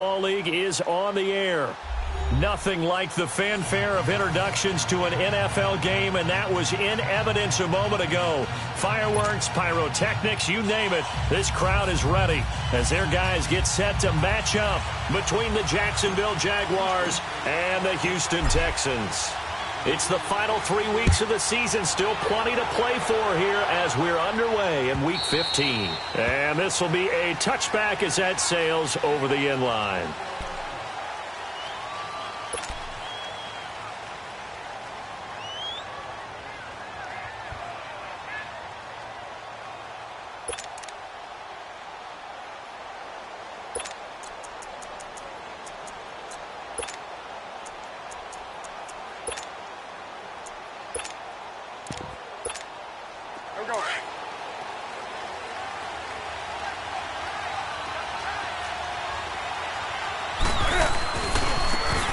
Football League is on the air. Nothing like the fanfare of introductions to an NFL game, and that was in evidence a moment ago. Fireworks, pyrotechnics, you name it. This crowd is ready as their guys get set to match up between the Jacksonville Jaguars and the Houston Texans. It's the final 3 weeks of the season. Still plenty to play for here as we're underway in Week 15. And this will be a touchback as that sails over the end line.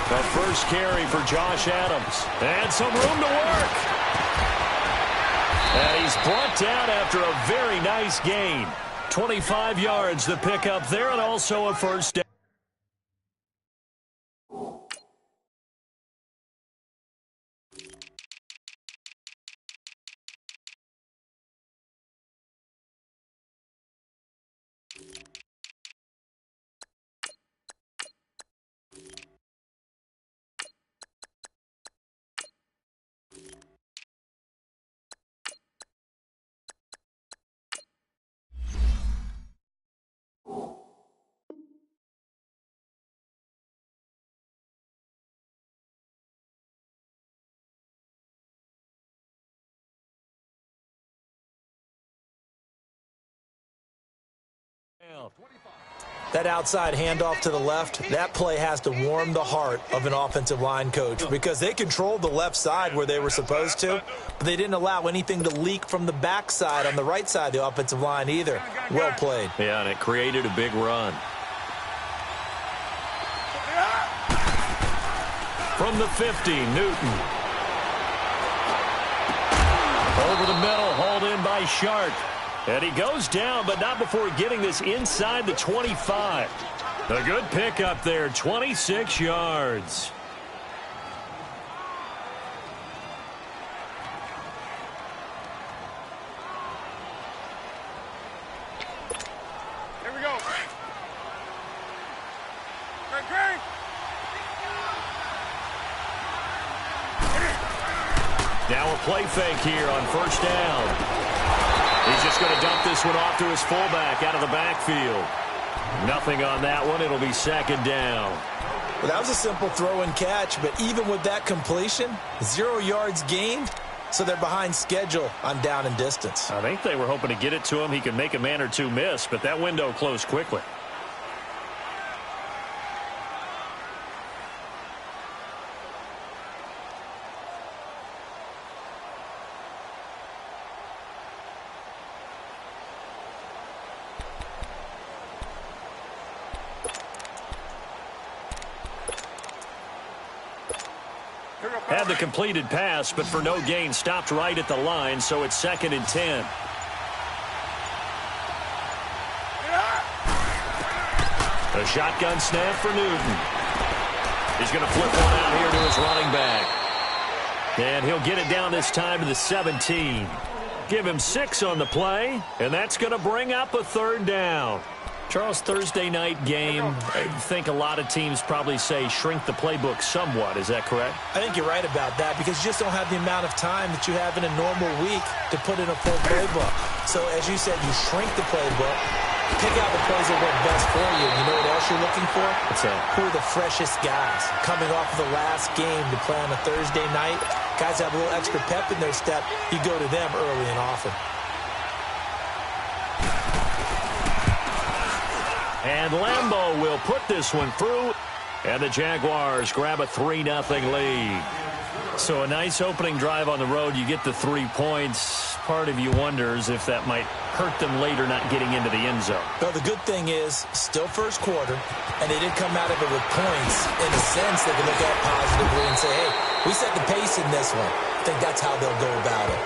The first carry for Josh Adams. And some room to work. And he's brought down after a very nice gain. 25 yards the pickup there, and also a first down. That outside handoff to the left, that play has to warm the heart of an offensive line coach because they controlled the left side where they were supposed to, but they didn't allow anything to leak from the backside on the right side of the offensive line either. Well played. Yeah, and it created a big run. From the 50, Newton. Over the middle, hauled in by Sharp. And he goes down, but not before getting this inside the 25. A good pickup there, 26 yards. Here we go. Now a play fake here on first down. He's just going to dump this one off to his fullback out of the backfield. Nothing on that one. It'll be second down. Well, that was a simple throw and catch, but even with that completion, 0 yards gained, so they're behind schedule on down and distance. I think they were hoping to get it to him. He could make a man or two miss, but that window closed quickly. Had the completed pass, but for no gain, stopped right at the line, so it's 2nd and 10. A shotgun snap for Newton. He's going to flip one out here to his running back. And he'll get it down this time to the 17. Give him 6 on the play, and that's going to bring up a third down. Charles, Thursday night game, I think a lot of teams probably say shrink the playbook somewhat. Is that correct? I think you're right about that because you just don't have the amount of time that you have in a normal week to put in a full playbook. So, as you said, you shrink the playbook, pick out the plays that work best for you. You know what else you're looking for? What's that? Who are the freshest guys coming off of the last game to play on a Thursday night? Guys have a little extra pep in their step. You go to them early and often. And Lambeau will put this one through. And the Jaguars grab a 3-0 lead. So a nice opening drive on the road. You get the 3 points. Part of you wonders if that might hurt them later not getting into the end zone. Well, the good thing is, still first quarter, and they did come out of it with points. In a sense, they can look at positively and say, hey, we set the pace in this one. I think that's how they'll go about it.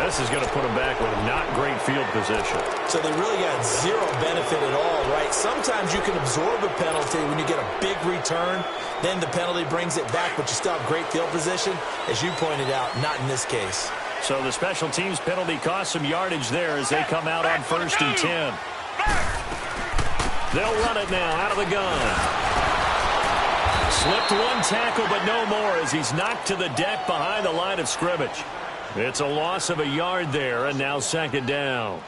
This is going to put them back with not great field position. So they really got zero benefit at all, right? Sometimes you can absorb a penalty when you get a big return. Then the penalty brings it back, but you still have great field position. As you pointed out, not in this case. So the special teams penalty cost some yardage there as they come out on 1st and 10. They'll run it now out of the gun. Slipped one tackle, but no more as he's knocked to the deck behind the line of scrimmage. It's a loss of a yard there, and now 2nd down.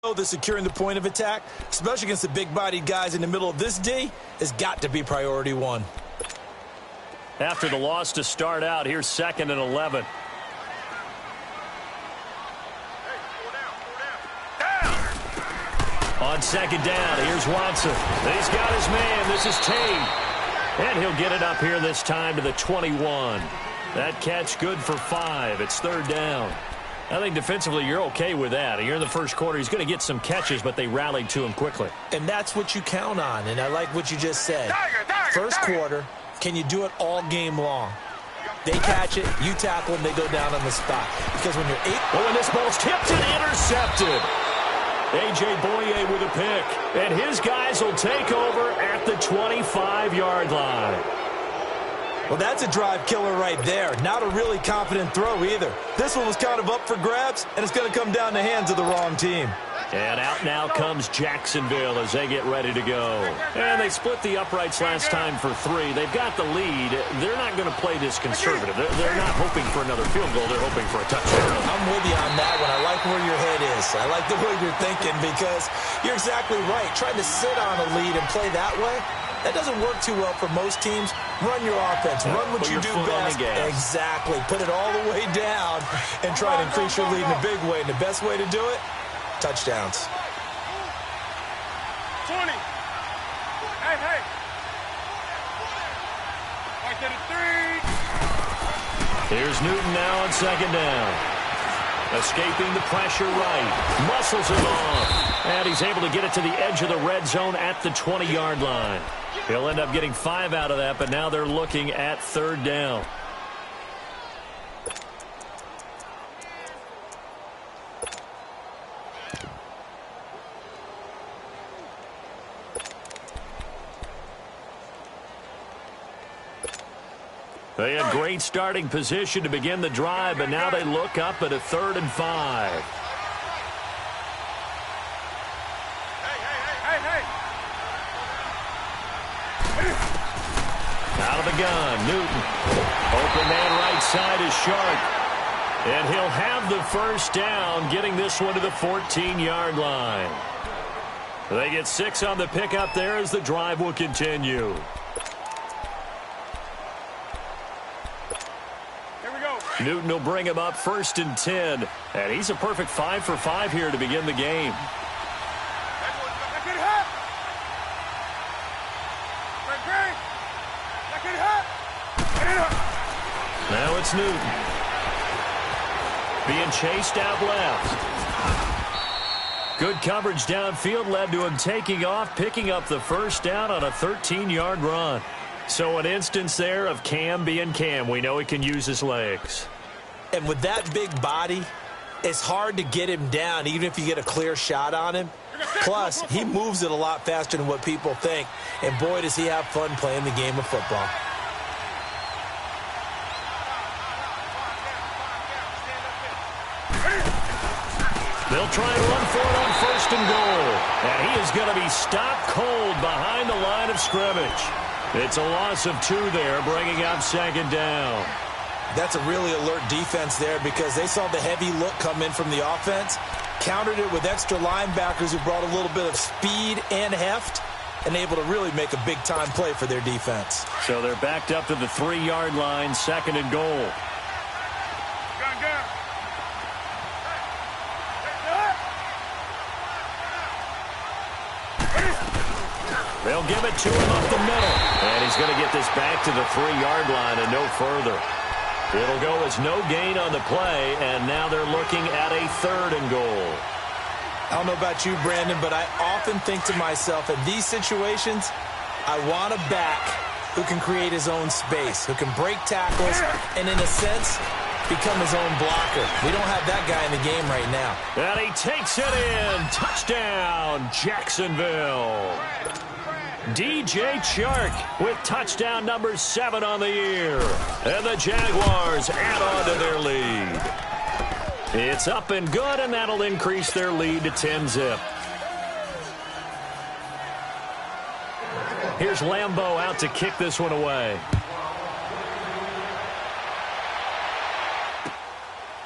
The securing the point of attack, especially against the big-bodied guys in the middle of this D, has got to be priority one. After the loss to start out, here's 2nd and 11. On 2nd down, here's Watson. He's got his man. This is Tate. And he'll get it up here this time to the 21. That catch good for 5. It's 3rd down. I think defensively you're okay with that. You're in the first quarter. He's going to get some catches, but they rallied to him quickly. And that's what you count on, and I like what you just said. First quarter, can you do it all game long? They catch it, you tackle them, they go down on the spot. Because when you're and this ball's tipped and intercepted. A.J. Boye with a pick. And his guys will take over at the 25-yard line. Well, that's a drive killer right there. Not a really confident throw either. This one was kind of up for grabs, and it's going to come down the hands of the wrong team. And out now comes Jacksonville as they get ready to go. And they split the uprights last time for 3. They've got the lead. They're not going to play this conservative. They're not hoping for another field goal. They're hoping for a touchdown. I'm with you on that one. I like where your head is. I like the way you're thinking because you're exactly right. Trying to sit on a lead and play that way, that doesn't work too well for most teams. Run your offense. Run what you do best. Exactly. Put it all the way down and try to increase your lead in a big way. And the best way to do it, touchdowns. 20. Hey. Right to the 3. Here's Newton now on 2nd down. Escaping the pressure right. Muscles him off. And he's able to get it to the edge of the red zone at the 20-yard line. He'll end up getting 5 out of that, but now they're looking at 3rd down. They had great starting position to begin the drive, but now they look up at a 3rd and 5. Hey. Out of the gun, Newton. Open man right side is Sharp. And he'll have the 1st down, getting this one to the 14-yard line. They get 6 on the pickup there as the drive will continue. Newton will bring him up 1st and 10. And he's a perfect 5 for 5 here to begin the game. Now it's Newton. Being chased out left. Good coverage downfield led to him taking off, picking up the 1st down on a 13-yard run. So an instance there of Cam being Cam. We know he can use his legs. And with that big body, it's hard to get him down, even if you get a clear shot on him. Plus, he moves it a lot faster than what people think. And boy, does he have fun playing the game of football. They'll try and run for it on 1st and goal. And he is going to be stopped cold behind the line of scrimmage. It's a loss of 2 there, bringing up 2nd down. That's a really alert defense there because they saw the heavy look come in from the offense, countered it with extra linebackers who brought a little bit of speed and heft, and able to really make a big-time play for their defense. So they're backed up to the 3-yard line, 2nd and goal. They'll give it to him up the middle. And he's going to get this back to the 3-yard line and no further. It'll go as no gain on the play, and now they're looking at a 3rd and goal. I don't know about you, Brandon, but I often think to myself, in these situations, I want to back who can create his own space, who can break tackles, and in a sense, become his own blocker. We don't have that guy in the game right now. And he takes it in. Touchdown, Jacksonville. DJ Chark with touchdown number 7 on the year. And the Jaguars add on to their lead. It's up and good, and that'll increase their lead to 10-zip. Here's Lambeau out to kick this one away.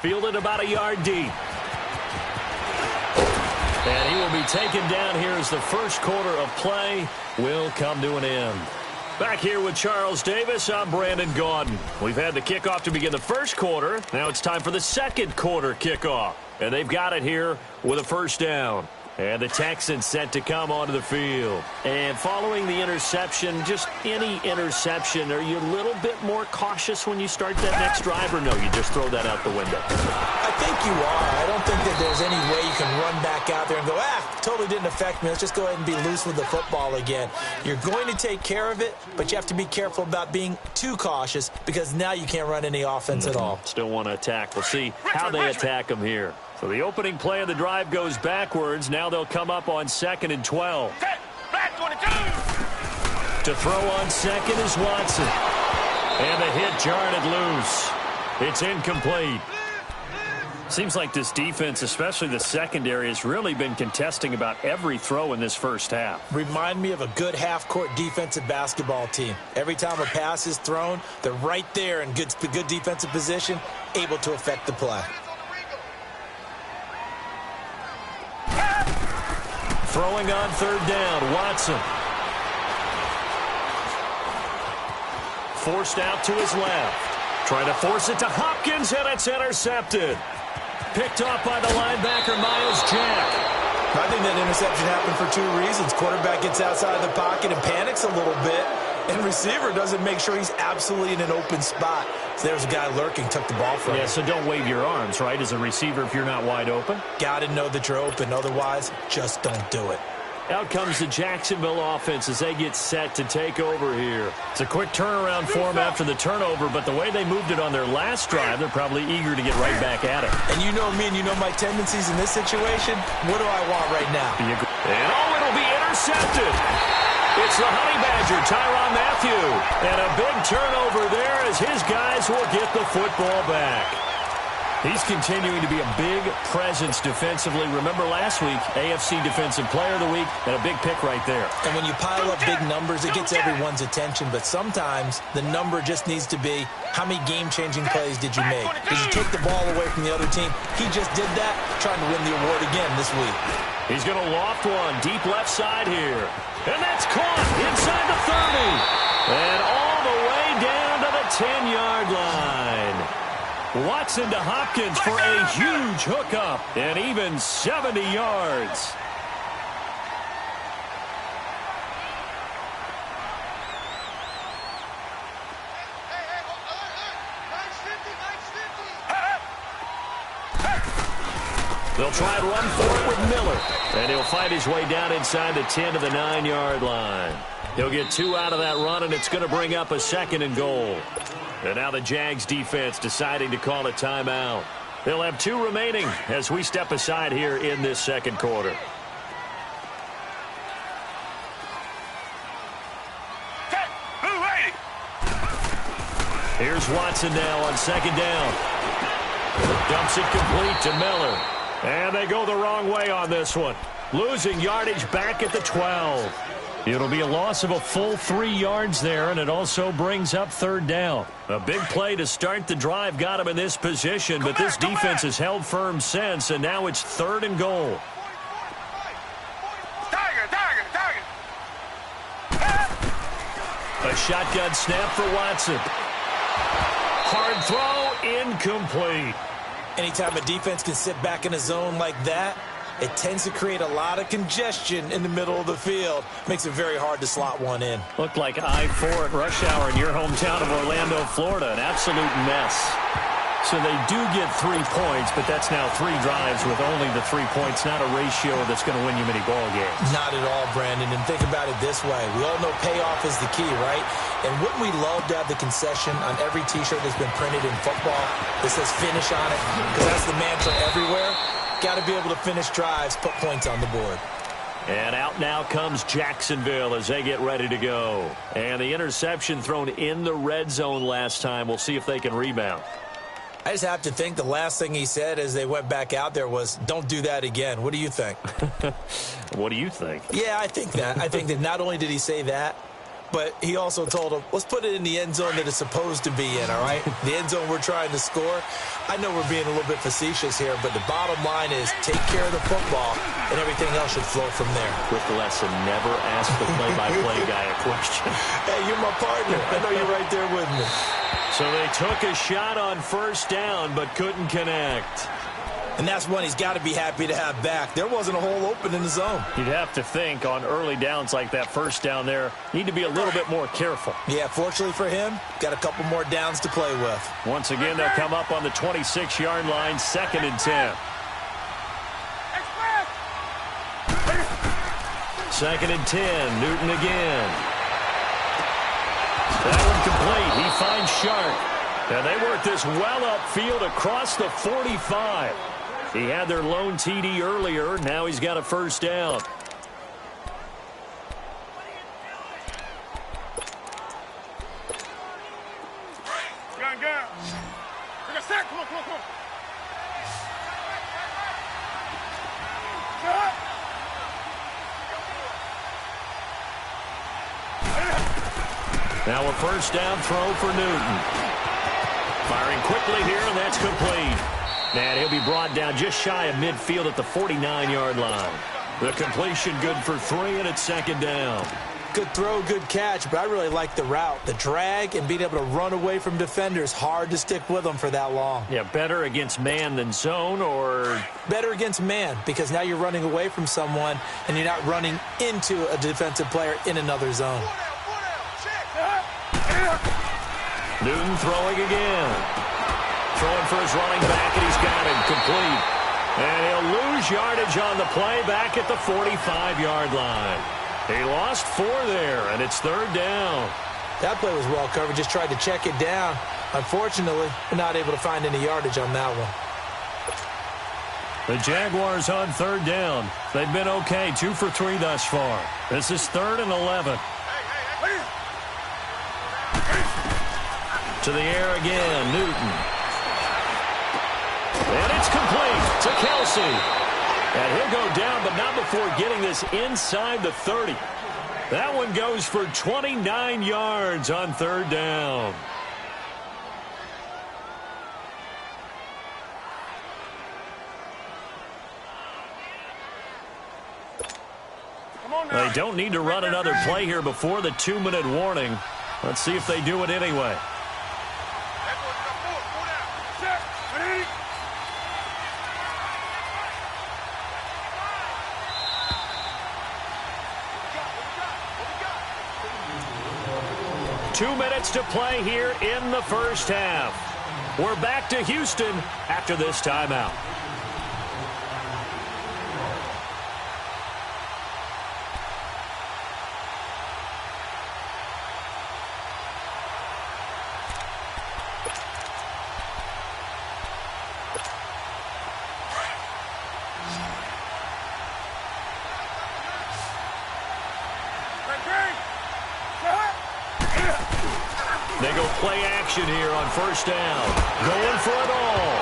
Fielded about a yard deep. And he will be taken down here as the first quarter of play will come to an end. Back here with Charles Davis, I'm Brandon Gaudin. We've had the kickoff to begin the first quarter. Now it's time for the second quarter kickoff. And they've got it here with a first down. And the Texans set to come onto the field. And following the interception, just any interception, are you a little bit more cautious when you start that next drive, or no, you just throw that out the window? I think you are. I don't think that there's any way you can run back out there and go, totally didn't affect me. Let's just go ahead and be loose with the football again. You're going to take care of it, but you have to be careful about being too cautious because now you can't run any offense at all. Still want to attack. We'll see how they attack them here. So the opening play of the drive goes backwards. Now they'll come up on 2nd and 12. To throw on second is Watson. And the hit jarred it loose. It's incomplete. Seems like this defense, especially the secondary, has really been contesting about every throw in this first half. Remind me of a good half-court defensive basketball team. Every time a pass is thrown, they're right there in good defensive position, able to affect the play. Throwing on 3rd down, Watson. Forced out to his left. Trying to force it to Hopkins, and it's intercepted. Picked off by the linebacker, Myles Jack. I think that interception happened for 2 reasons. Quarterback gets outside the pocket and panics a little bit, and receiver doesn't make sure he's absolutely in an open spot. So there's a guy lurking, took the ball from him. Yeah, so don't wave your arms, right, as a receiver if you're not wide open. Got to know that you're open. Otherwise, just don't do it. Out comes the Jacksonville offense as they get set to take over here. It's a quick turnaround for them after the turnover, but the way they moved it on their last drive, they're probably eager to get right back at it. And you know me and you know my tendencies in this situation. What do I want right now? And it'll be intercepted. It's the Honey Badger, Tyrann Mathieu. And a big turnover there as his guys will get the football back. He's continuing to be a big presence defensively. Remember last week, AFC Defensive Player of the Week, and a big pick right there. And when you pile up big numbers, it gets everyone's attention. But sometimes the number just needs to be, how many game-changing plays did you make? Did you take the ball away from the other team? He just did that, trying to win the award again this week. He's going to loft one deep left side here. And that's caught inside the 30. And all the way down to the 10-yard line. Watson to Hopkins for a huge hookup and even 70 yards. They'll try and run for it with Miller. And he'll fight his way down inside the 10 to the 9-yard line. He'll get 2 out of that run, and it's going to bring up a 2nd and goal. And now the Jags defense deciding to call a timeout. They'll have 2 remaining as we step aside here in this second quarter. Here's Watson now on 2nd down. Dumps it complete to Miller. And they go the wrong way on this one. Losing yardage back at the 12. It'll be a loss of a full 3 yards there, and it also brings up 3rd down. A big play to start the drive got him in this position, but this defense has held firm since, and now it's 3rd and goal. A shotgun snap for Watson. Hard throw, incomplete. Anytime a defense can sit back in a zone like that, it tends to create a lot of congestion in the middle of the field. Makes it very hard to slot one in. Looked like I-4 at rush hour in your hometown of Orlando, Florida. An absolute mess. So they do get 3 points, but that's now 3 drives with only the 3 points, not a ratio that's going to win you many ball games. Not at all, Brandon. And think about it this way. We all know payoff is the key, right? And wouldn't we love to have the concession on every T-shirt that's been printed in football that says finish on it? Because that's the mantra everywhere. Got to be able to finish drives, put points on the board. And out now comes Jacksonville as they get ready to go. And the interception thrown in the red zone last time. We'll see if they can rebound. I just have to think the last thing he said as they went back out there was, don't do that again. What do you think? What do you think? Yeah, I think that. I think that not only did he say that, but he also told him, let's put it in the end zone that it's supposed to be in, all right? The end zone we're trying to score. I know we're being a little bit facetious here, but the bottom line is take care of the football, and everything else should flow from there. Quick lesson, never ask the play-by-play guy a question. Hey, you're my partner. I know you're right there with me. So they took a shot on first down, but couldn't connect. And that's one he's got to be happy to have back. There wasn't a hole open in the zone. You'd have to think on early downs like that first down there, need to be a little bit more careful. Yeah, fortunately for him, got a couple more downs to play with. Once again, they'll come up on the 26-yard line, 2nd and 10. 2nd and 10, Newton again. That one complete. He finds Shark. And they work this well upfield across the 45. He had their lone TD earlier. Now he's got a first down. Gun. Take a sack. Come on. Now a first down throw for Newton. Firing quickly here, and that's complete. And he'll be brought down just shy of midfield at the 49-yard line. The completion good for 3, and it's 2nd down. Good throw, good catch, but I really like the route. The drag and being able to run away from defenders, hard to stick with them for that long. Yeah, better against man than zone, or? Better against man, because now you're running away from someone, and you're not running into a defensive player in another zone. Newton throwing again. Throwing for his running back, and he's got him complete. And he'll lose yardage on the play back at the 45-yard line. He lost 4 there, and it's 3rd down. That play was well covered. Just tried to check it down. Unfortunately, we're not able to find any yardage on that one. The Jaguars on 3rd down. They've been okay, 2 for 3 thus far. This is 3rd and 11. To the air again, Newton. And it's complete to Kelsey. And he'll go down, but not before getting this inside the 30. That one goes for 29 yards on 3rd down. They don't need to run another play here before the 2-minute warning. Let's see if they do it anyway. Two minutes to play here in the first half. We're back to Houston after this timeout. They go play action here on first down. Going for it all.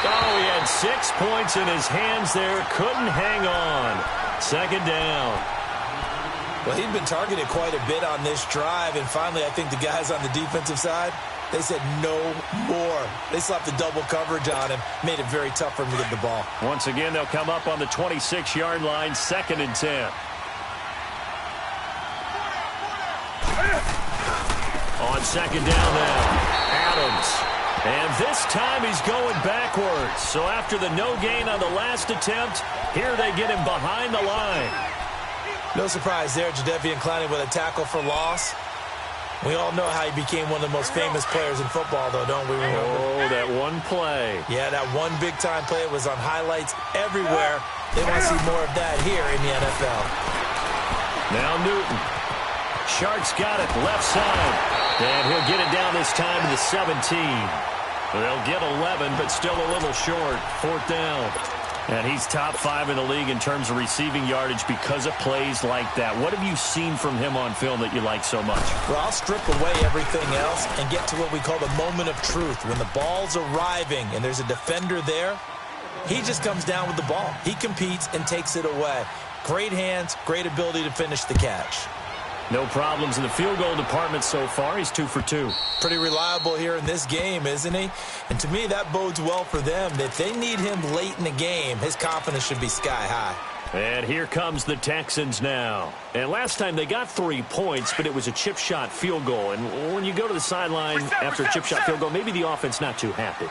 Oh, he had 6 points in his hands there. Couldn't hang on. 2nd down. Well, he'd been targeted quite a bit on this drive, and finally I think the guys on the defensive side, they said no more. They slapped the double coverage on him, made it very tough for him to get the ball. Once again, they'll come up on the 26-yard line, 2nd and 10. On 2nd down now, Adams. And this time he's going backwards. So after the no gain on the last attempt, here they get him behind the line. No surprise there, Jadeveon Clowney with a tackle for loss. We all know how he became one of the most famous players in football, though, don't we? Remember? Oh, that one play. Yeah, that one big-time play was on highlights everywhere. They want to see more of that here in the NFL. Now Newton. Sharks got it left side. And he'll get it down this time to the 17. They'll get 11, but still a little short. 4th down. And he's top 5 in the league in terms of receiving yardage because of plays like that. What have you seen from him on film that you like so much? Well, I'll strip away everything else and get to what we call the moment of truth. When the ball's arriving and there's a defender there, he just comes down with the ball. He competes and takes it away. Great hands, great ability to finish the catch. No problems in the field goal department so far. He's 2 for 2. Pretty reliable here in this game, isn't he? And to me, that bodes well for them. If they need him late in the game, his confidence should be sky high. And here comes the Texans now. And last time they got 3 points, but it was a chip shot field goal. And when you go to the sideline after a chip shot field goal, maybe the offense not too happy.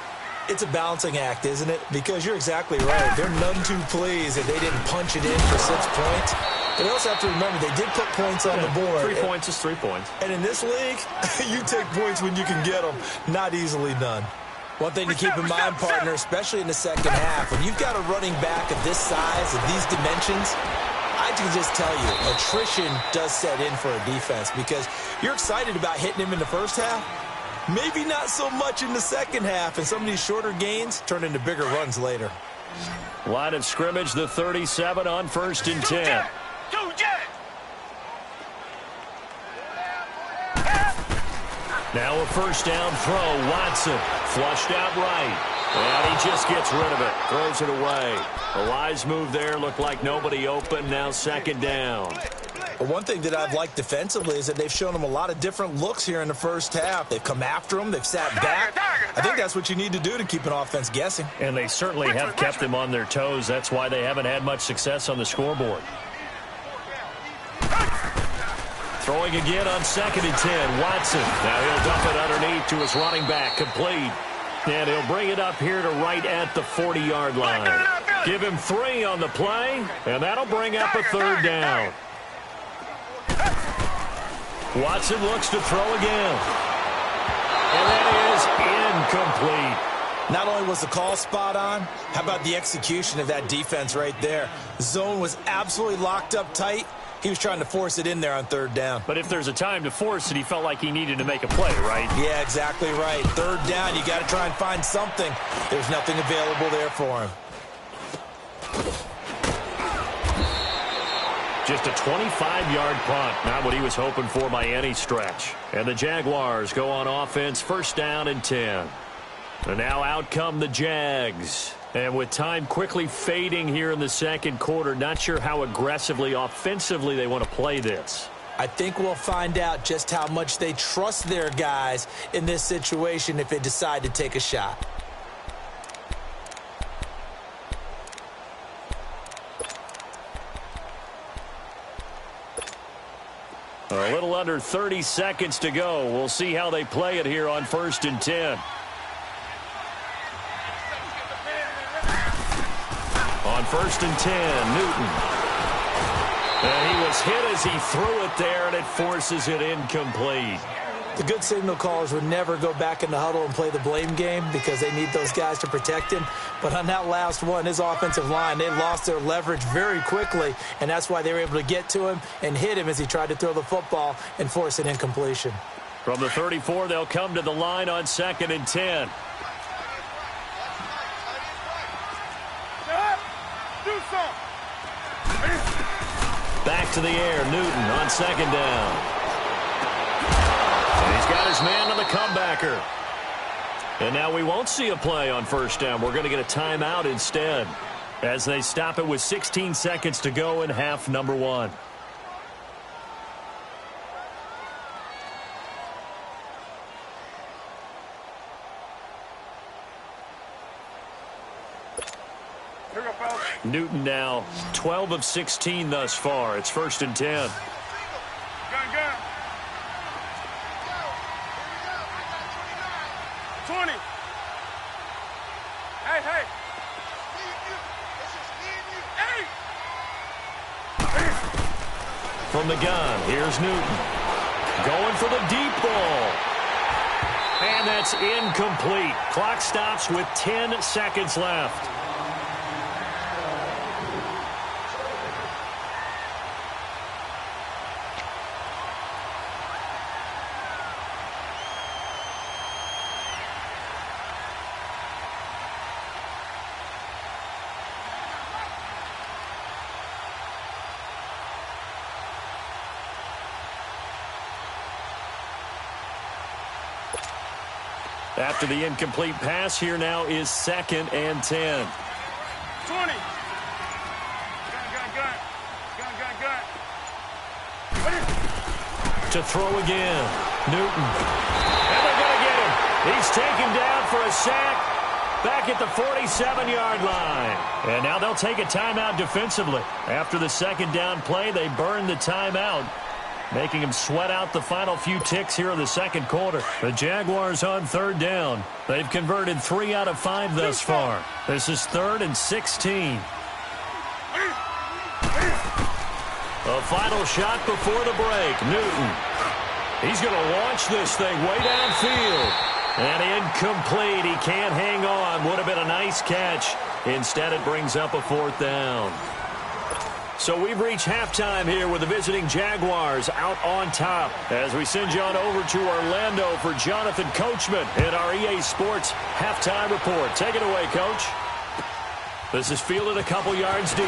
It's a balancing act, isn't it? Because you're exactly right. They're none too pleased that they didn't punch it in for 6 points. But you also have to remember, they did put points on the board. 3 points is 3 points. And in this league, you take points when you can get them. Not easily done. One thing to keep in mind, partner, especially in the second half, when you've got a running back of this size, of these dimensions, I can just tell you, attrition does set in for a defense because you're excited about hitting him in the first half. Maybe not so much in the second half, and some of these shorter gains turn into bigger runs later. Line of scrimmage, the 37 on 1st and 10. Now a 1st down throw. Watson flushed out right. And he just gets rid of it. Throws it away. A wise move there. Looked like nobody open. Now 2nd down. But one thing that I've liked defensively is that they've shown them a lot of different looks here in the first half. They've come after them. They've sat back. I think that's what you need to do to keep an offense guessing. And they certainly have kept them on their toes. That's why they haven't had much success on the scoreboard. Throwing again on 2nd and 10. Watson. Now he'll dump it underneath to his running back. Complete. And he'll bring it up here to right at the 40-yard line. Give him 3 on the play. And that'll bring up a 3rd down. Watson looks to throw again. And that is incomplete. Not only was the call spot on, how about the execution of that defense right there? The zone was absolutely locked up tight. He was trying to force it in there on 3rd down. But if there's a time to force it, he felt like he needed to make a play, right? Yeah, exactly right. 3rd down, you got to try and find something. There's nothing available there for him. Just a 25-yard punt. Not what he was hoping for by any stretch. And the Jaguars go on offense, 1st down and 10. And now out come the Jags. And with time quickly fading here in the 2nd quarter, not sure how aggressively, offensively they want to play this. I think we'll find out just how much they trust their guys in this situation if they decide to take a shot. A little under 30 seconds to go. We'll see how they play it here on 1st and 10. On 1st and 10, Newton. And he was hit as he threw it there, and it forces it incomplete. The good signal callers would never go back in the huddle and play the blame game because they need those guys to protect him. But on that last one, his offensive line, they lost their leverage very quickly, and that's why they were able to get to him and hit him as he tried to throw the football and force an incompletion. From the 34, they'll come to the line on 2nd and 10. Back to the air, Newton on 2nd down. And he's got his man on the comebacker. And now we won't see a play on 1st down. We're going to get a timeout instead as they stop it with 16 seconds to go in half number 1. Newton now 12 of 16 thus far. It's 1st and 10. Gun. 20. Hey. From the gun, here's Newton. Going for the deep ball. And that's incomplete. Clock stops with 10 seconds left. After the incomplete pass, here now is 2nd and 10. 20. Gun. To throw again. Newton. And they're going to get him. He's taken down for a sack back at the 47-yard line. And now they'll take a timeout defensively. After the second down play, they burn the timeout, making him sweat out the final few ticks here in the second quarter. The Jaguars on 3rd down. They've converted 3 out of 5 thus far. This is 3rd and 16. A final shot before the break. Newton. He's going to launch this thing way downfield. And incomplete. He can't hang on. Would have been a nice catch. Instead, it brings up a 4th down. So we've reached halftime here with the visiting Jaguars out on top. As we send you on over to Orlando for Jonathan Coachman in our EA Sports halftime report. Take it away, Coach. This is fielded a couple yards deep.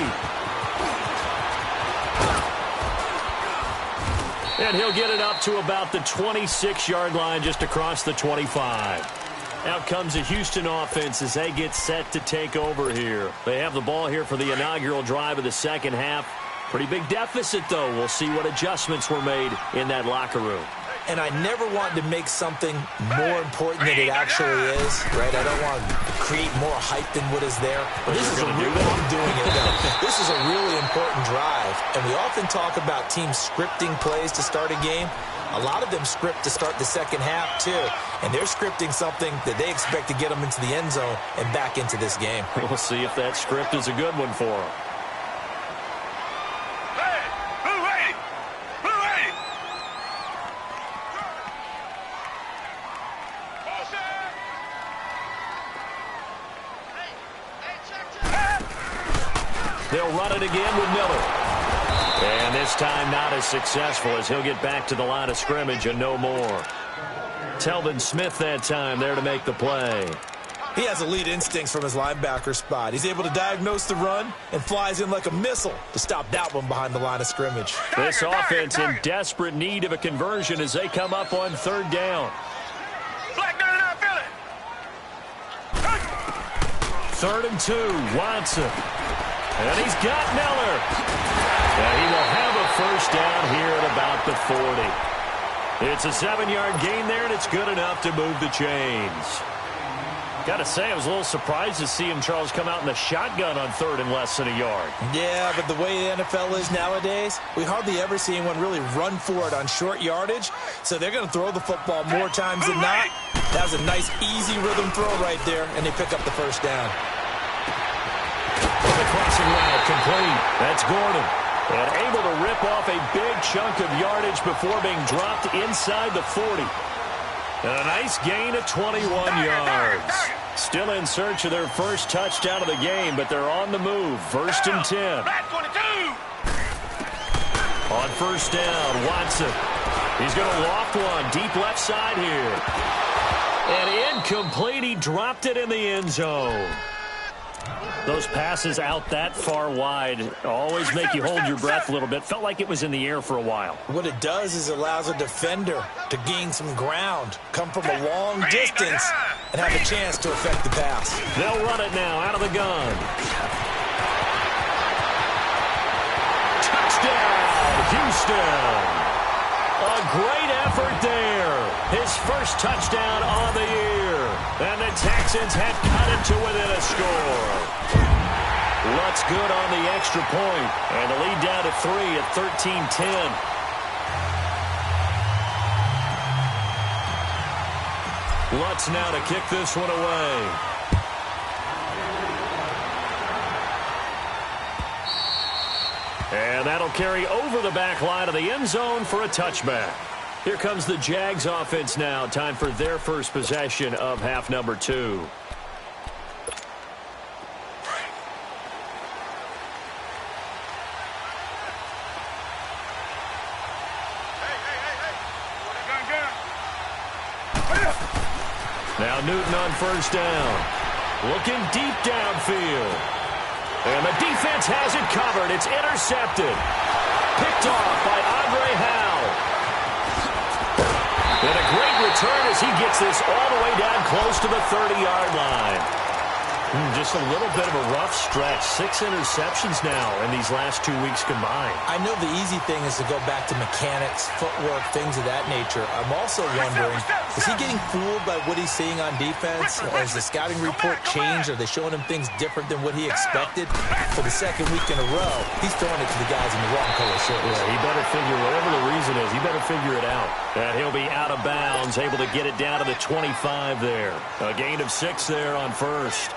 And he'll get it up to about the 26-yard line, just across the 25. Out comes the Houston offense as they get set to take over here. They have the ball here for the inaugural drive of the second half. Pretty big deficit, though. We'll see what adjustments were made in that locker room. And I never want to make something more important than it actually is, right? I don't want to create more hype than what is there. But this is a real, I'm doing it though. This is a really important drive. And we often talk about teams scripting plays to start a game. A lot of them script to start the second half, too. And they're scripting something that they expect to get them into the end zone and back into this game. We'll see if that script is a good one for them. They'll run it again with Miller. And this time not as successful as he'll get back to the line of scrimmage and no more. Telvin Smith that time there to make the play. He has elite instincts from his linebacker spot. He's able to diagnose the run and flies in like a missile to stop that one behind the line of scrimmage. This offense in desperate need of a conversion as they come up on 3rd down. 3rd and 2, Watson. And he's got Miller. And he will have a first down here at about the 40. It's a 7-yard gain there, and it's good enough to move the chains. Got to say, I was a little surprised to see him, Charles, come out in the shotgun on 3rd and less than a yard. Yeah, but the way the NFL is nowadays, we hardly ever see anyone really run for it on short yardage. So they're going to throw the football more times than not. That was a nice, easy rhythm throw right there, and they pick up the first down. The crossing route complete. That's Gordon. And able to rip off a big chunk of yardage before being dropped inside the 40. And a nice gain of 21 yards. Still in search of their first touchdown of the game, but they're on the move. 1st and 10. On 1st down, Watson. He's going to loft one deep left side here. And incomplete. He dropped it in the end zone. Those passes out that far wide always make you hold your breath a little bit. Felt like it was in the air for a while. What it does is it allows a defender to gain some ground, come from a long distance, and have a chance to affect the pass. They'll run it now out of the gun. Touchdown, Houston. A great effort there. His first touchdown on the year. And the Texans had cut it to within a score. Lutz good on the extra point. And the lead down to 3 at 13-10. Lutz now to kick this one away. And that'll carry over the back line of the end zone for a touchback. Here comes the Jags offense now. Time for their first possession of half number 2. Now Newton on first down. Looking deep downfield. And the defense has it covered. It's intercepted. Picked off by Andre Howe. And a great return as he gets this all the way down close to the 30-yard line. Just a little bit of a rough stretch. 6 interceptions now in these last 2 weeks combined. I know the easy thing is to go back to mechanics, footwork, things of that nature. I'm also wondering, is he getting fooled by what he's seeing on defense? Has the scouting report changed? Are they showing him things different than what he expected? For the second week in a row, he's throwing it to the guys in the wrong color shirts. Yeah, he better figure, whatever the reason is, he better figure it out. And he'll be out of bounds, able to get it down to the 25 there. A gain of 6 there on first.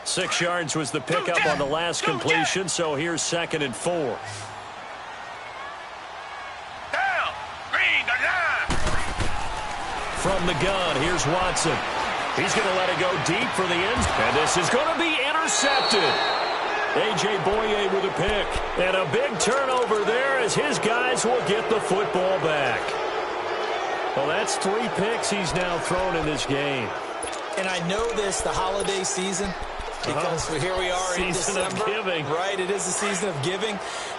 6 yards was the pickup on the last completion, so here's 2nd and 4. Down. Green, the line. From the gun, here's Watson. He's going to let it go deep for the end, and this is going to be intercepted. A.J. Boye with a pick, and a big turnover there as his guys will get the football back. Well, that's 3 picks he's now thrown in this game. And I know this, the holiday season, because here we are in December. Season of giving. Right, it is the season of giving.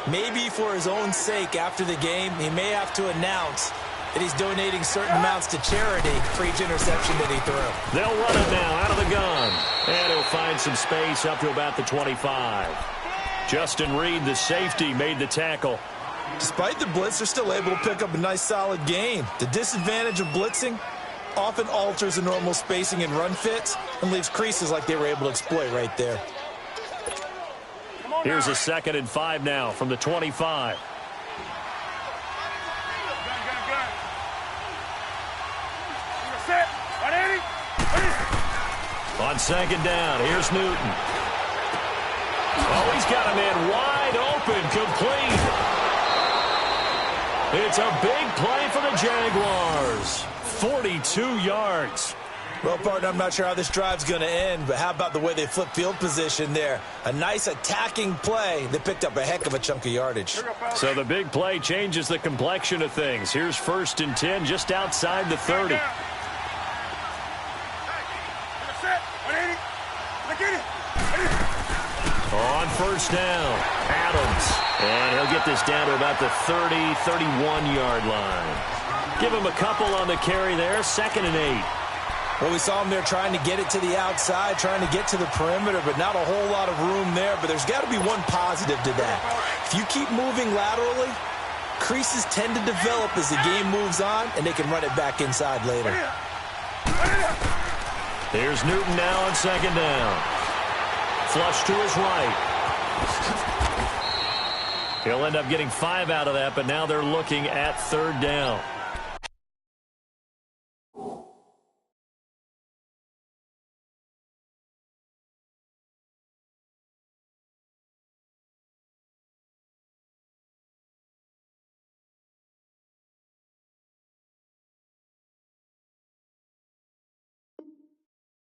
Maybe for his own sake after the game, he may have to announce that he's donating certain amounts to charity for each interception that he threw. They'll run it now out of the gun. And he'll find some space up to about the 25. Justin Reed, the safety, made the tackle. Despite the blitz, they're still able to pick up a nice solid gain. The disadvantage of blitzing often alters the normal spacing and run fits and leaves creases like they were able to exploit right there. Here's a 2nd and 5 now from the 25. Set. 180. On 2nd down, here's Newton. Oh, he's got a man wide open, complete. It's a big play for the Jaguars. 42 yards. Well, partner, I'm not sure how this drive's going to end, but how about the way they flip field position there? A nice attacking play. They picked up a heck of a chunk of yardage. So the big play changes the complexion of things. Here's 1st and 10 just outside the 30. On 1st down, Adams. And he'll get this down to about the 30, 31-yard line. Give him a couple on the carry there. 2nd and 8. Well, we saw him there trying to get it to the outside, trying to get to the perimeter, but not a whole lot of room there. But there's got to be one positive to that. If you keep moving laterally, creases tend to develop as the game moves on, and they can run it back inside later. Here's Newton now on 2nd down. Flush to his right. He'll end up getting 5 out of that, but now they're looking at 3rd down.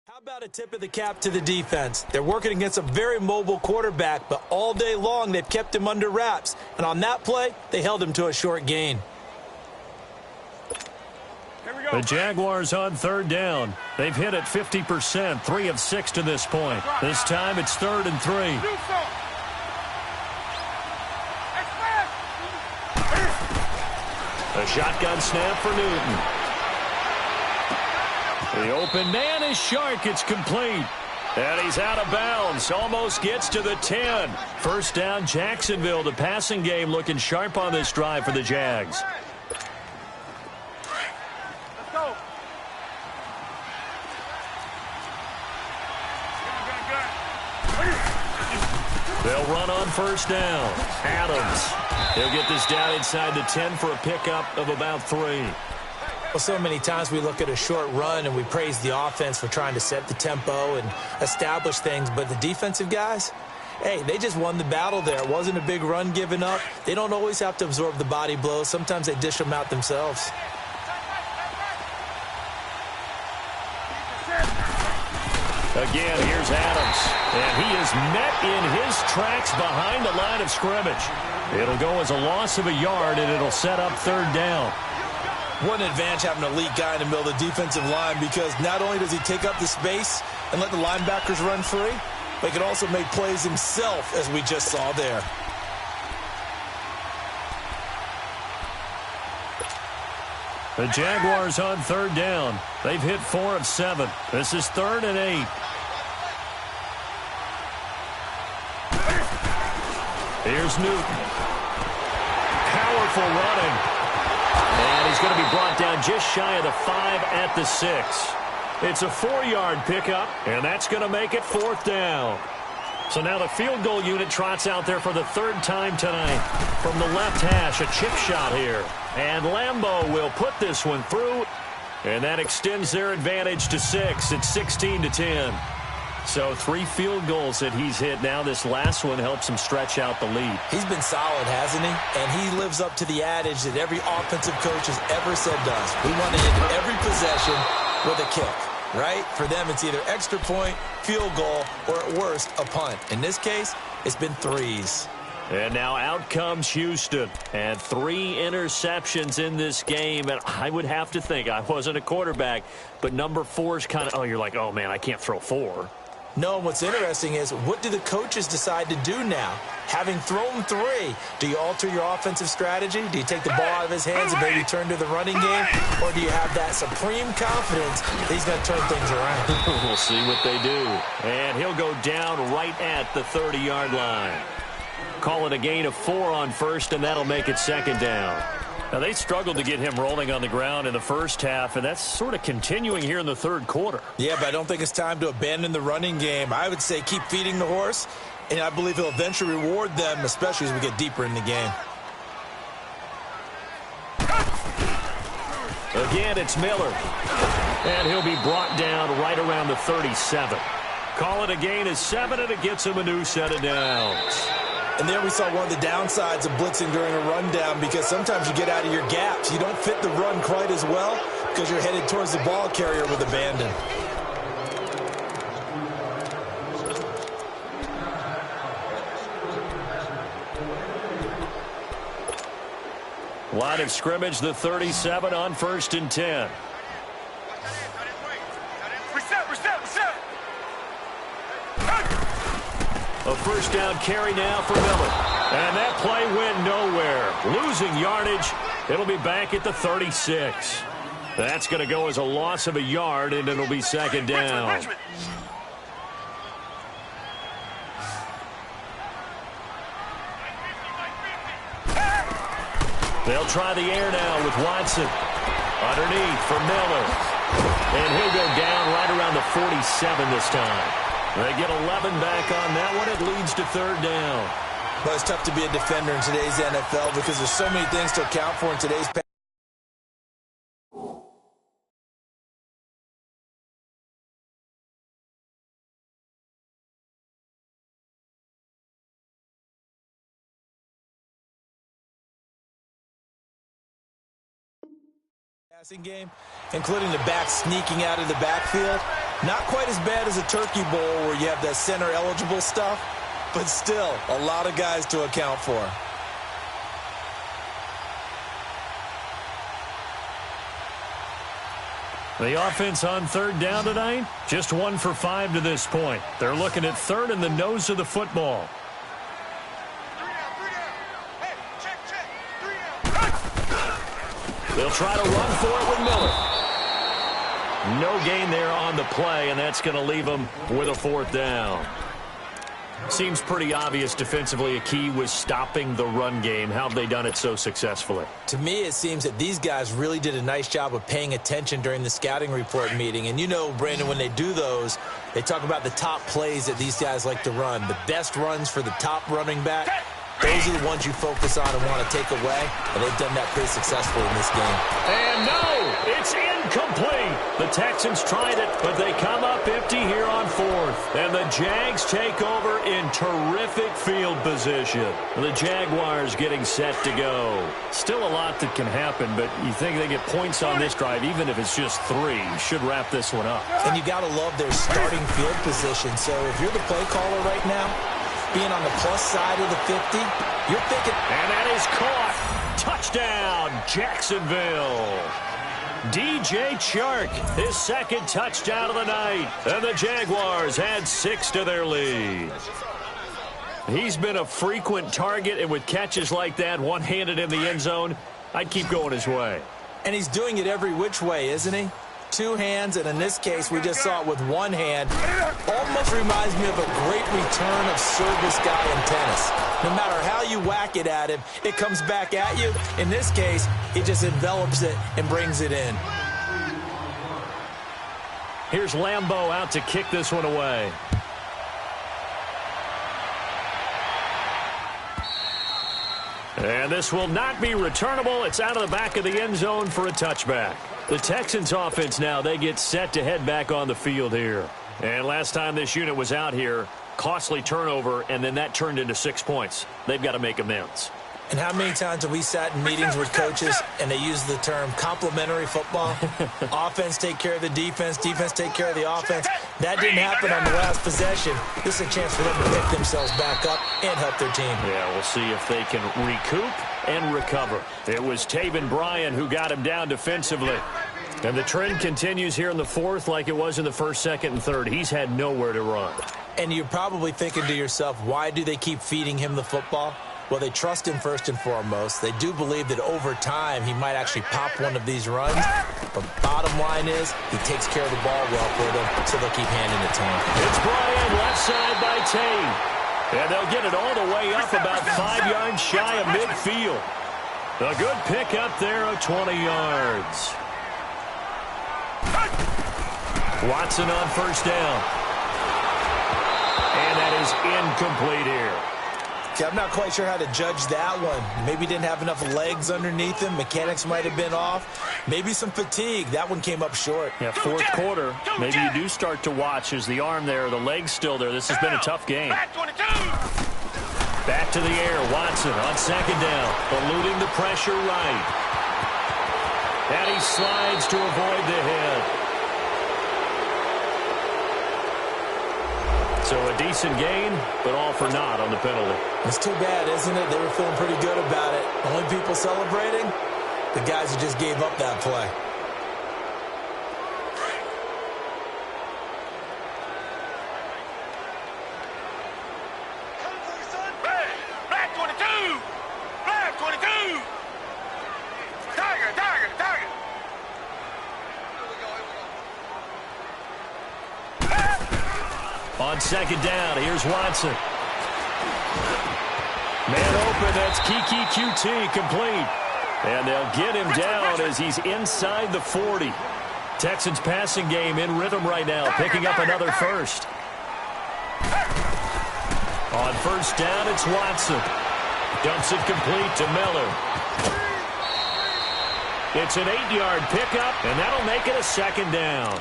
How about a tip of the cap to the defense? They're working against a very mobile quarterback, but all day long they've kept him under wraps. And on that play, they held him to a short gain. The Jaguars on 3rd down. They've hit it 50%, 3 of 6 to this point. This time it's 3rd and 3. A shotgun snap for Newton. The open man is Shark. It's complete. And he's out of bounds. Almost gets to the 10. 1st down, Jacksonville. The passing game looking sharp on this drive for the Jags. Let's go. They'll run on 1st down. Adams. He'll get this down inside the 10 for a pickup of about 3. Well, so many times we look at a short run and we praise the offense for trying to set the tempo and establish things, but the defensive guys, hey, they just won the battle there. It wasn't a big run given up. They don't always have to absorb the body blows. Sometimes they dish them out themselves. Again, here's Adams, and he is met in his tracks behind the line of scrimmage. It'll go as a loss of a yard, and it'll set up third down. What an advantage having an elite guy in the middle of the defensive line, because not only does he take up the space and let the linebackers run free, but he can also make plays himself, as we just saw there. The Jaguars on third down. They've hit 4 of 7. This is 3rd and 8. Here's Newton. Powerful running. And he's going to be brought down just shy of the 5 at the 6. It's a 4-yard pickup, and that's going to make it 4th down. So now the field goal unit trots out there for the 3rd time tonight. From the left hash, a chip shot here. And Lambeau will put this one through, and that extends their advantage to 6. It's 16-10. So 3 field goals that he's hit now. This last one helps him stretch out the lead. He's been solid, hasn't he? And he lives up to the adage that every offensive coach has ever said does. We want to end every possession with a kick, right? For them, it's either extra point, field goal, or at worst, a punt. In this case, it's been 3s. And now out comes Houston. And 3 interceptions in this game. And I would have to think, I wasn't a quarterback, but number 4 is kind of, you're like, oh, man, I can't throw 4. No, what's interesting is, what do the coaches decide to do now? Having thrown 3, do you alter your offensive strategy? Do you take the ball out of his hands and maybe turn to the running game? Or do you have that supreme confidence that he's going to turn things around? We'll see what they do. And he'll go down right at the 30-yard line. Call it a gain of 4 on first, and that'll make it 2nd down. Now, they struggled to get him rolling on the ground in the first half, and that's sort of continuing here in the 3rd quarter. Yeah, but I don't think it's time to abandon the running game. I would say keep feeding the horse, and I believe he'll eventually reward them, especially as we get deeper in the game. Again, it's Miller. And he'll be brought down right around the 37. Call it a gain of 7, and it gets him a new set of downs. And there we saw one of the downsides of blitzing during a rundown, because sometimes you get out of your gaps. You don't fit the run quite as well because you're headed towards the ball carrier with abandon. Line of scrimmage, the 37 on 1st and 10. A first down carry now for Miller. And that play went nowhere. Losing yardage. It'll be back at the 36. That's going to go as a loss of a yard, and it'll be 2nd down. They'll try the air now with Watson. Underneath for Miller. And he'll go down right around the 47 this time. They get 11 back on that one. It leads to 3rd down. Well, it's tough to be a defender in today's NFL because there's so many things to account for in today's passing game, including the back sneaking out of the backfield. Not quite as bad as a turkey bowl where you have that center eligible stuff, but still a lot of guys to account for. The offense on 3rd down tonight, just 1 for 5 to this point. They're looking at 3rd in the nose of the football. They'll try to run for it with Miller. No gain there on the play, and that's going to leave them with a 4th down. Seems pretty obvious defensively a key was stopping the run game. How have they done it so successfully? To me, it seems that these guys really did a nice job of paying attention during the scouting report meeting. And you know, Brandon, when they do those, they talk about the top plays that these guys like to run. The best runs for the top running back. Those are the ones you focus on and want to take away, and they've done that pretty successfully in this game. And no, it's incomplete. The Texans tried it, but they come up empty here on fourth. And the Jags take over in terrific field position. The Jaguars getting set to go. Still a lot that can happen, but you think they get points on this drive, even if it's just 3. Should wrap this one up. And you got to love their starting field position. So if you're the play caller right now, being on the plus side of the 50, you're thinking... And that is caught. Touchdown, Jacksonville. DJ Chark, his second touchdown of the night. And the Jaguars add 6 to their lead. He's been a frequent target, and with catches like that, one-handed in the end zone, I'd keep going his way. And he's doing it every which way, isn't he? 2 hands, and in this case, we just saw it with 1 hand. Almost reminds me of a great return of service guy in tennis. No matter how you whack it at him, it comes back at you. In this case, he just envelops it and brings it in. Here's Lambeau out to kick this one away. And this will not be returnable. It's out of the back of the end zone for a touchback. The Texans offense now, they get set to head back on the field here. And last time this unit was out here, costly turnover, and then that turned into 6 points. They've got to make amends. And how many times have we sat in meetings with coaches and they use the term complementary football? Offense take care of the defense, defense take care of the offense. That didn't happen on the last possession. This is a chance for them to pick themselves back up and help their team. Yeah, we'll see if they can recoup and recover. It was Taven Bryan who got him down defensively. And the trend continues here in the fourth like it was in the first, second, and third. He's had nowhere to run. And you're probably thinking to yourself, why do they keep feeding him the football? Well, they trust him first and foremost. They do believe that over time he might actually pop one of these runs. But bottom line is he takes care of the ball well for them, so they'll keep handing it to him. It's Bryan left side by Tate. And they'll get it all the way up about 5 yards shy of midfield. A good pickup there of 20 yards. Watson on first down. And that is incomplete here. I'm not quite sure how to judge that one. Maybe didn't have enough legs underneath him. Mechanics might have been off. Maybe some fatigue. That one came up short. Yeah, fourth quarter, maybe you do start to watch as the arm there, the leg's still there. This has been a tough game. Back to the air, Watson on second down, eluding the pressure right. And he slides to avoid the hit. So a decent gain, but all for naught on the penalty. It's too bad, isn't it? They were feeling pretty good about it. Only people celebrating, the guys who just gave up that play. Black 22! Black 22! Tiger, Tiger, Tiger! On second down, here's Watson. Man open, that's Kiki QT complete. And they'll get him down as he's inside the 40. Texans passing game in rhythm right now, picking up another first. On first down, it's Watson. Dumps it complete to Miller. It's an 8-yard pickup, and that'll make it a second down.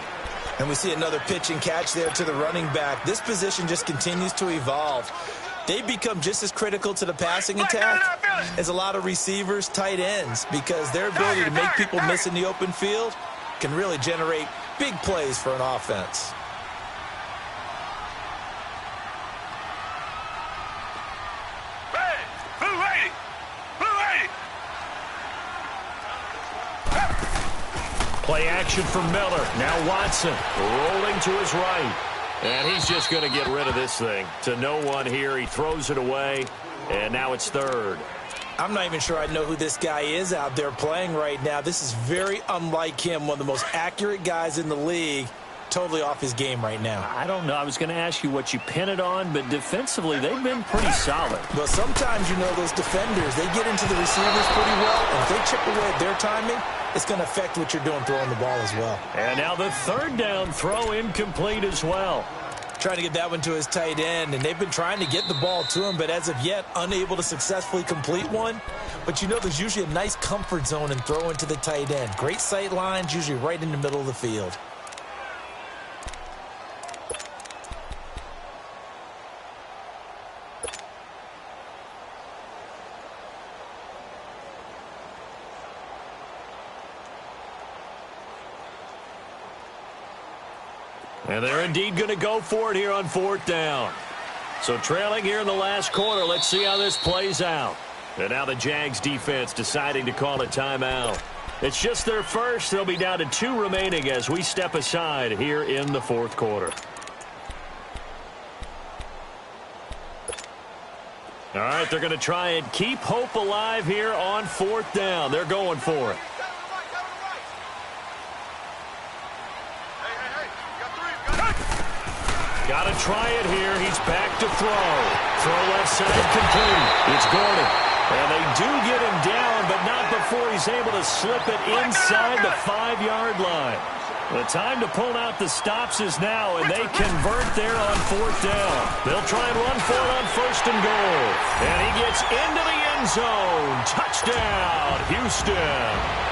And we see another pitch and catch there to the running back. This position just continues to evolve. They become just as critical to the passing attack as a lot of receivers, tight ends, because their ability to make people miss in the open field can really generate big plays for an offense. Play action from Miller. Now Watson rolling to his right. And he's just going to get rid of this thing. To no one here. He throws it away. And now it's third. I'm not even sure I know who this guy is out there playing right now. This is very unlike him. One of the most accurate guys in the league. Totally off his game right now. I don't know. I was going to ask you what you pin it on, but defensively, they've been pretty solid. Well, sometimes, you know, those defenders, they get into the receivers pretty well. And if they chip away at their timing, it's going to affect what you're doing throwing the ball as well. And now the third down throw incomplete as well. trying to get that one to his tight end, and they've been trying to get the ball to him, but as of yet, unable to successfully complete one. But you know there's usually a nice comfort zone in throwing to the tight end. Great sight lines, usually right in the middle of the field. And they're indeed going to go for it here on 4th down. So trailing here in the last quarter. Let's see how this plays out. And now the Jags defense deciding to call a timeout. It's just their first. They'll be down to 2 remaining as we step aside here in the 4th quarter. All right, they're going to try and keep hope alive here on 4th down. They're going for it. Got to try it here. He's back to throw. Throw left side complete. It's Gordon. And they do get him down, but not before he's able to slip it inside the 5-yard line. The time to pull out the stops is now, and they convert there on 4th down. They'll try and run for it on 1st and goal. And he gets into the end zone. Touchdown, Houston.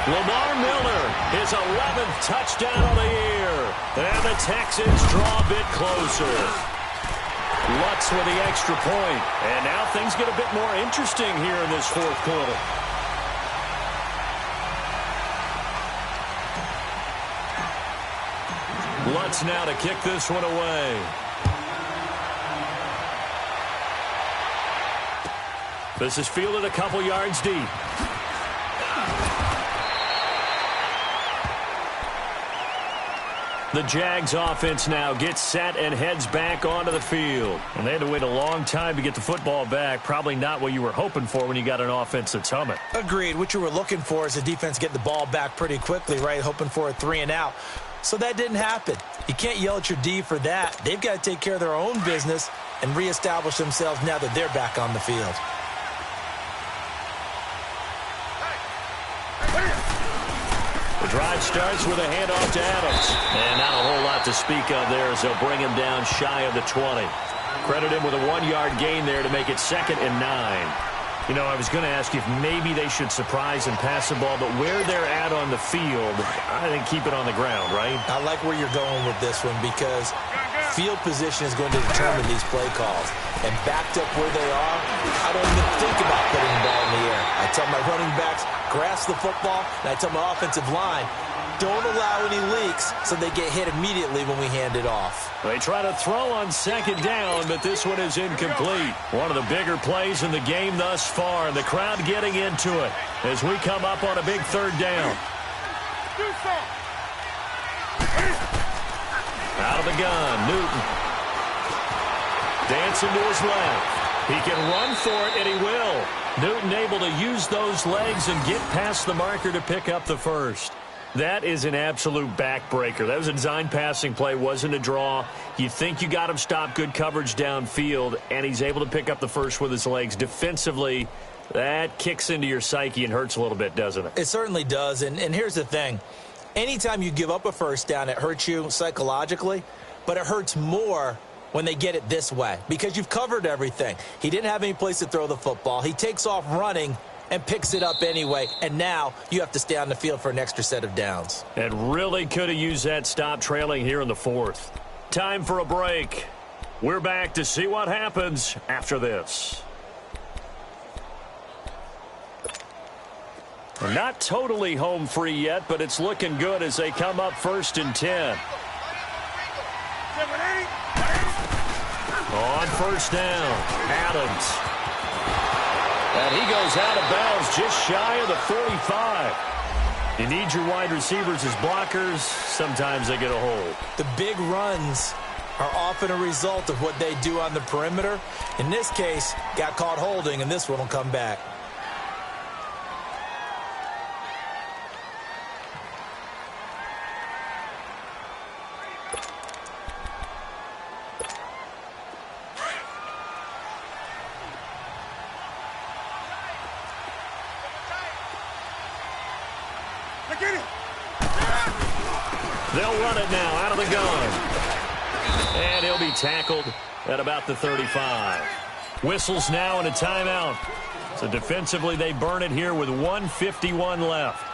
Lamar Miller, his 11th touchdown of the year. And the Texans draw a bit closer. Lutz with the extra point. And now things get a bit more interesting here in this 4th quarter. Lutz now to kick this one away. This is fielded a couple yards deep. The Jags offense now gets set and heads back onto the field. And they had to wait a long time to get the football back. Probably not what you were hoping for when you got an offense that's humming. Agreed. What you were looking for is the defense get the ball back pretty quickly, right? Hoping for a 3 and out. So that didn't happen. You can't yell at your D for that. They've got to take care of their own business and reestablish themselves now that they're back on the field. The drive starts with a handoff to Adams. And not a whole lot to speak of there as they'll bring him down shy of the 20. Credit him with a 1-yard gain there to make it 2nd and 9. You know, I was going to ask you if maybe they should surprise and pass the ball, but where they're at on the field, I think keep it on the ground, right? I like where you're going with this one because field position is going to determine these play calls. And backed up where they are, I don't even think about putting the ball in the air. I tell my running backs, grasp the football, and I tell my offensive line, don't allow any leaks so they get hit immediately when we hand it off. They try to throw on 2nd down, but this one is incomplete. One of the bigger plays in the game thus far, and the crowd getting into it as we come up on a big 3rd down. Out of the gun, Newton. Dancing to his left. He can run for it, and he will. Newton able to use those legs and get past the marker to pick up the first. That is an absolute backbreaker. That was a design passing play, wasn't a draw. You think you got him stopped, good coverage downfield, and he's able to pick up the first with his legs. Defensively, that kicks into your psyche and hurts a little bit, doesn't it? It certainly does, and here's the thing. Anytime you give up a first down, it hurts you psychologically, but it hurts more when they get it this way because you've covered everything. He didn't have any place to throw the football. He takes off running and picks it up anyway, and now you have to stay on the field for an extra set of downs. And really could have used that stop trailing here in the 4th. Time for a break. We're back to see what happens after this. We're not totally home free yet, but it's looking good as they come up 1st and 10. On 1st down, Adams. And he goes out of bounds just shy of the 45. You need your wide receivers as blockers. Sometimes they get a hold. The big runs are often a result of what they do on the perimeter. In this case, got caught holding, and this one will come back. They'll run it now out of the gun. And he'll be tackled at about the 35. Whistles now and a timeout. So defensively, they burn it here with 1:51 left.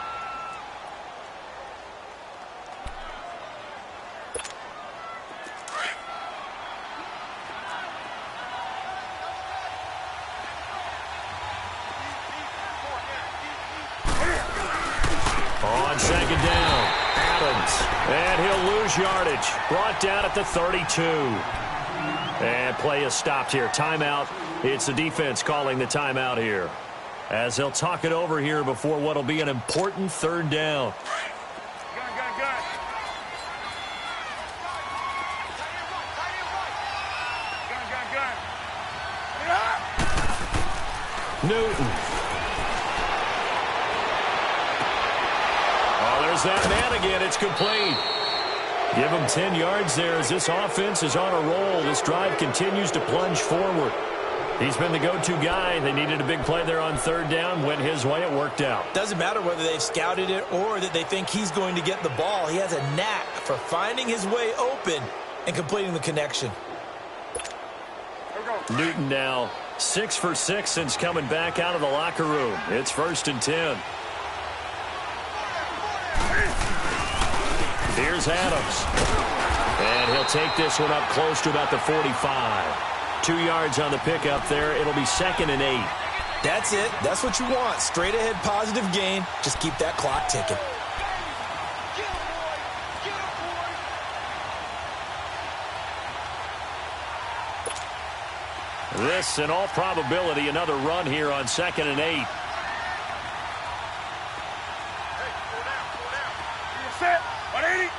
On second down, Adams. And he'll lose yardage. Brought down at the 32. And play is stopped here. Timeout. It's the defense calling the timeout here, as they'll talk it over here before what will be an important third down. Newton. Oh, there's that man again. It's complete. Give him 10 yards there as this offense is on a roll. This drive continues to plunge forward. He's been the go-to guy. They needed a big play there on third down. Went his way. It worked out. Doesn't matter whether they've scouted it or that they think he's going to get the ball. He has a knack for finding his way open and completing the connection. Newton now 6 for 6 since coming back out of the locker room. It's 1st and 10. Here's Adams. And he'll take this one up close to about the 45. 2 yards on the pickup there. It'll be 2nd and 8. That's it. That's what you want. Straight ahead positive gain. Just keep that clock ticking. This, in all probability, another run here on 2nd and 8. Set. 180.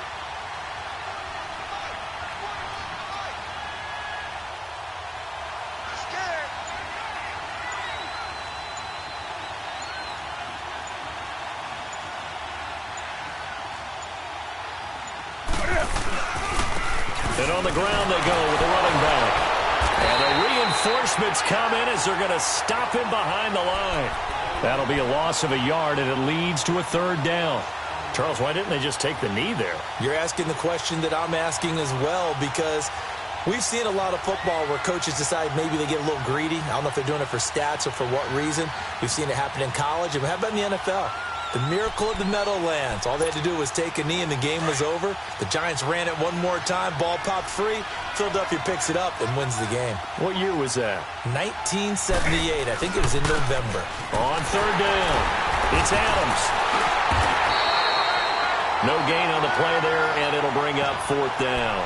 And on the ground they go with the running back. And the reinforcements come in as they're going to stop him behind the line. That'll be a loss of a yard, and it leads to a third down. Charles, why didn't they just take the knee there? You're asking the question that I'm asking as well, because we've seen a lot of football where coaches decide maybe they get a little greedy. I don't know if they're doing it for stats or for what reason. We've seen it happen in college. And how about in the NFL? The miracle of the Meadowlands. All they had to do was take a knee and the game was over. The Giants ran it one more time. Ball popped free. Philadelphia picks it up and wins the game. What year was that? 1978. I think it was in November. On third down, it's Adams. No gain on the play there, and it'll bring up 4th down.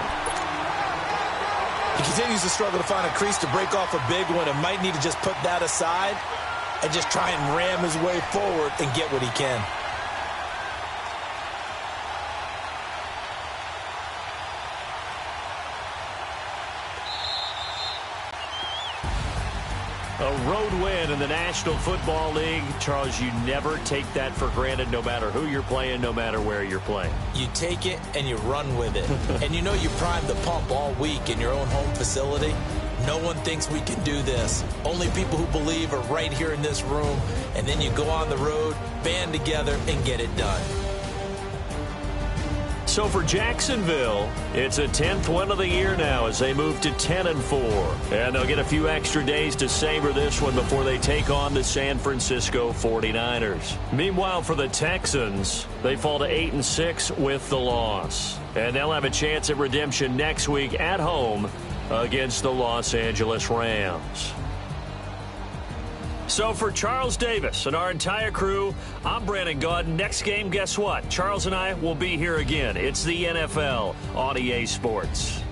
He continues to struggle to find a crease to break off a big one and might need to just put that aside and just try and ram his way forward and get what he can. A road win in the National Football League. Charles, you never take that for granted no matter who you're playing, no matter where you're playing. You take it and you run with it. And you know you primed the pump all week in your own home facility. No one thinks we can do this. Only people who believe are right here in this room. And then you go on the road, band together, and get it done. So for Jacksonville, it's a 10th win of the year now as they move to 10-4. And they'll get a few extra days to savor this one before they take on the San Francisco 49ers. Meanwhile, for the Texans, they fall to 8-6 with the loss. And they'll have a chance at redemption next week at home against the Los Angeles Rams. So for Charles Davis and our entire crew, I'm Brandon Gaudin. Next game, guess what? Charles and I will be here again. It's the NFL on EA Sports.